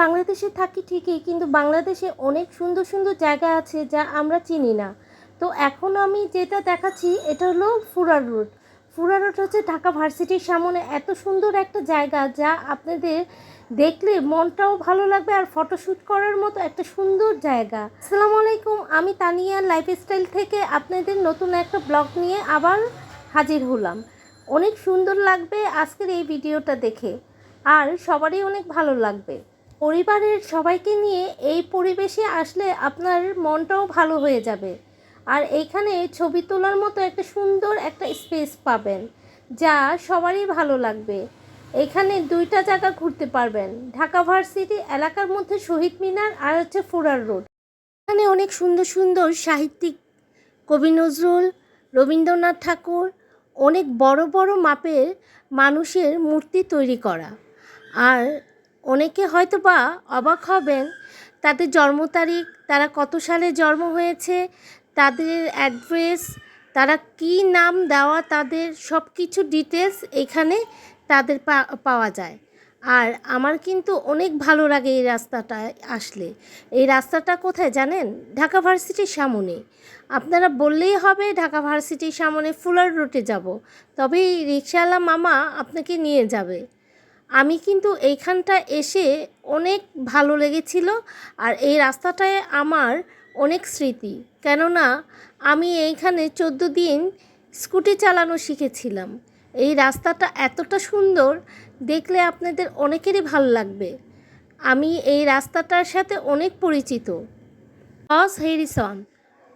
বাংলাদেশে থাকি ঠিকই, কিন্তু বাংলাদেশে অনেক সুন্দর সুন্দর জায়গা আছে যা আমরা চিনি না। তো এখন আমি যেটা দেখাচ্ছি এটা হলো ফুরা রোড। ফুরা রোড হচ্ছে ঢাকা ভার্সিটির সামনে এত সুন্দর একটা জায়গা যা আপনাদের দেখলে মনটাও ভালো লাগবে, আর ফটোশ্যুট করার মতো একটা সুন্দর জায়গা। আসসালামু আলাইকুম, আমি তানিয়া লাইফস্টাইল থেকে আপনাদের নতুন একটা ব্লগ নিয়ে আবার হাজির হলাম। অনেক সুন্দর লাগবে আজকের এই ভিডিওটা দেখে, আর সবারই অনেক ভালো লাগবে। পরিবারের সবাইকে নিয়ে এই পরিবেশে আসলে আপনার মনটাও ভালো হয়ে যাবে। আর এইখানে ছবি তোলার মতো একটা সুন্দর একটা স্পেস পাবেন যা সবারই ভালো লাগবে। এখানে দুইটা জায়গা ঘুরতে পারবেন, ঢাকা ভার্সিটি এলাকার মধ্যে শহীদ মিনার আর হচ্ছে ফুরার রোড। এখানে অনেক সুন্দর সুন্দর সাহিত্যিক, কবি নজরুল, রবীন্দ্রনাথ ঠাকুর, অনেক বড় বড় মাপের মানুষের মূর্তি তৈরি করা। আর অনেকে হয়তো বা অবাক হবেন তাদের জন্ম তারিখ, তারা কত সালে জন্ম হয়েছে, তাদের অ্যাড্রেস, তারা কি নাম দেওয়া, তাদের সব কিছু ডিটেলস এখানে তাদের পাওয়া যায়। আর আমার কিন্তু অনেক ভালো লাগে এই রাস্তাটায় আসলে। এই রাস্তাটা কোথায় জানেন? ঢাকা ভার্সিটির সামনে। আপনারা বললেই হবে ঢাকা ভার্সিটির সামনে ফুলার রোডে যাব, তবে এই রিকশাওয়ালা মামা আপনাকে নিয়ে যাবে। আমি কিন্তু এইখানটা এসে অনেক ভালো লেগেছিল, আর এই রাস্তাটায় আমার অনেক স্মৃতি। কেননা আমি এইখানে 14 দিন স্কুটি চালানো শিখেছিলাম। এই রাস্তাটা এতটা সুন্দর, দেখলে আপনাদের অনেকেরই ভালো লাগবে। আমি এই রাস্তাটার সাথে অনেক পরিচিত। জর্জ হ্যারিসন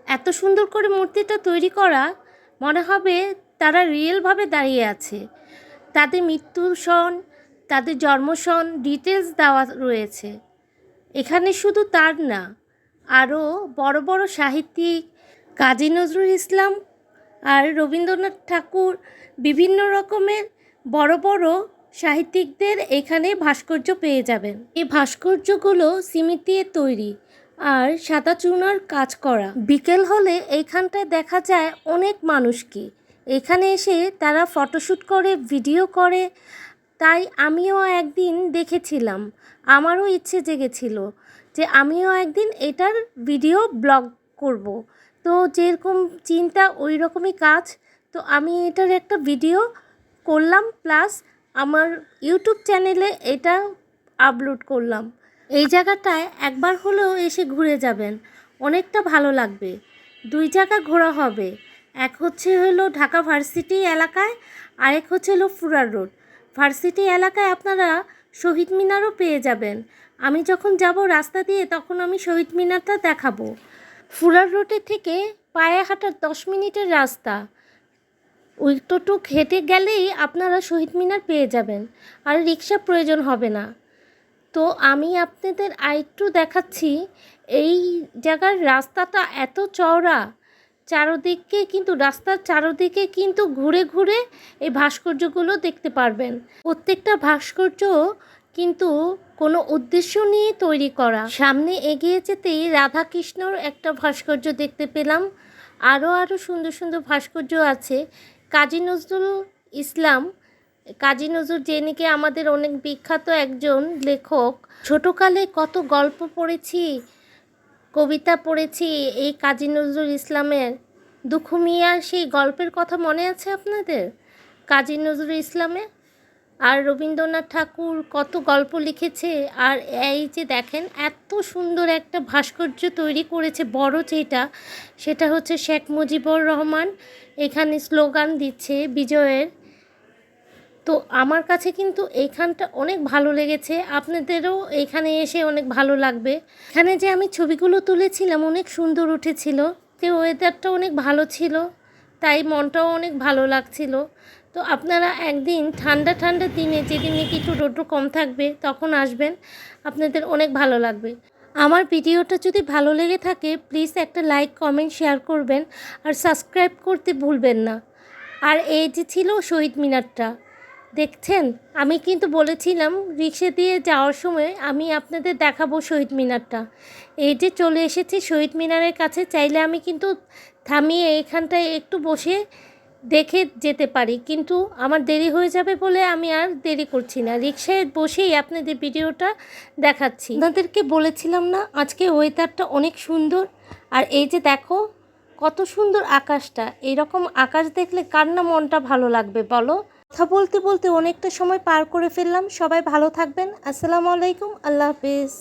এত সুন্দর করে মূর্তিটা তৈরি করা, মনে হবে তারা রিয়েলভাবে দাঁড়িয়ে আছে। তাদের মৃত্যুর সন, তাদের জন্ম সন ডিটেলস দেওয়া রয়েছে। এখানে শুধু তার না, আরও বড় বড় সাহিত্যিক, কাজী নজরুল ইসলাম আর রবীন্দ্রনাথ ঠাকুর, বিভিন্ন রকমের বড় বড় সাহিত্যিকদের এখানে ভাস্কর্য পেয়ে যাবেন। এই ভাস্কর্যগুলো সিমেন্ট দিয়ে তৈরি আর সাদা চুনার কাজ করা। বিকেল হলে এইখানটায় দেখা যায় অনেক মানুষকে। এখানে এসে তারা ফটোশ্যুট করে, ভিডিও করে। তাই আমিও একদিন দেখেছিলাম, আমারও ইচ্ছে জেগেছিল যে আমিও একদিন এটার ভিডিও ব্লগ করব। তো যেরকম চিন্তা ওই রকমই কাজ। তো আমি এটার একটা ভিডিও করলাম, প্লাস আমার ইউটিউব চ্যানেলে এটা আপলোড করলাম। এই জায়গাটায় একবার হলেও এসে ঘুরে যাবেন, অনেকটা ভালো লাগবে। দুই জায়গা ঘোরা হবে, এক হলো ঢাকা ভার্সিটি এলাকায়, আরেক হলো ফুরার রোড। ভার্সিটি এলাকায় আপনারা শহীদ মিনারও পেয়ে যাবেন। আমি যখন যাব রাস্তা দিয়ে তখন আমি শহীদ মিনারটা দেখাবো। ফুরার রোডে থেকে পায়ে হাঁটার 10 মিনিটের রাস্তা, ওইটুক হেঁটে গেলেই আপনারা শহীদ মিনার পেয়ে যাবেন, আর রিক্সা প্রয়োজন হবে না। তো আমি আপনাদের আরেকটু দেখাচ্ছি। এই জায়গার রাস্তাটা এত চওড়া, চারদিকে কিন্তু রাস্তার চারদিকে কিন্তু ঘুরে ঘুরে এই ভাস্কর্যগুলো দেখতে পারবেন। প্রত্যেকটা ভাস্কর্য কিন্তু কোনো উদ্দেশ্য নিয়ে তৈরি করা। সামনে এগিয়ে যেতেই রাধাকৃষ্ণর একটা ভাস্কর্য দেখতে পেলাম। আরও সুন্দর সুন্দর ভাস্কর্য আছে। কাজী নজরুল ইসলাম, কাজী নজরুল যে নাকি আমাদের অনেক বিখ্যাত একজন লেখক। ছোটোকালে কত গল্প পড়েছি, কবিতা পড়েছি এই কাজী নজরুল ইসলামের। দুখু মিয়ার সেই গল্পের কথা মনে আছে আপনাদের? কাজী নজরুল ইসলামের। আর রবীন্দ্রনাথ ঠাকুর কত গল্প লিখেছে। আর এই যে দেখেন এত সুন্দর একটা ভাস্কর্য তৈরি করেছে, বড় যেটা, সেটা হচ্ছে শেখ মুজিবুর রহমান এখানে স্লোগান দিচ্ছে বিজয়ের। তো আমার কাছে কিন্তু এইখানটা অনেক ভালো লেগেছে, আপনাদেরও এখানে এসে অনেক ভালো লাগবে। এখানে যে আমি ছবিগুলো তুলেছিলাম অনেক সুন্দর উঠেছিল। তো ওয়েদারটা অনেক ভালো ছিল, তাই মনটাও অনেক ভালো লাগছিল। তো আপনারা একদিন ঠান্ডা ঠান্ডা দিনে, যেদিন নাকি একটু রোদ্র কম থাকবে, তখন আসবেন, আপনাদের অনেক ভালো লাগবে। আমার ভিডিওটা যদি ভালো লেগে থাকে প্লিজ একটা লাইক, কমেন্ট, শেয়ার করবেন, আর সাবস্ক্রাইব করতে ভুলবেন না। আর এই যে ছিল শহীদ মিনারটা দেখছেন, আমি কিন্তু বলেছিলাম রিক্সা দিয়ে যাওয়ার সময় আমি আপনাদের দেখাবো শহীদ মিনারটা। এই যে চলে এসেছি শহীদ মিনারের কাছে। চাইলে আমি কিন্তু থামিয়ে এখানটায় একটু বসে দেখে যেতে পারি, কিন্তু আমার দেরি হয়ে যাবে বলে আমি আর দেরি করছি না, রিকশায় বসেই আপনাদের ভিডিওটা দেখাচ্ছি। আপনাদেরকে বলেছিলাম না আজকে ওয়েদারটা অনেক সুন্দর, আর এই যে দেখো কত সুন্দর আকাশটা। এইরকম আকাশ দেখলে কার না মনটা ভালো লাগবে বলো। কথা বলতে বলতে অনেকটা সময় পার করে ফেললাম। সবাই ভালো থাকবেন। আসসালামু আলাইকুম, আল্লাহ হাফেজ।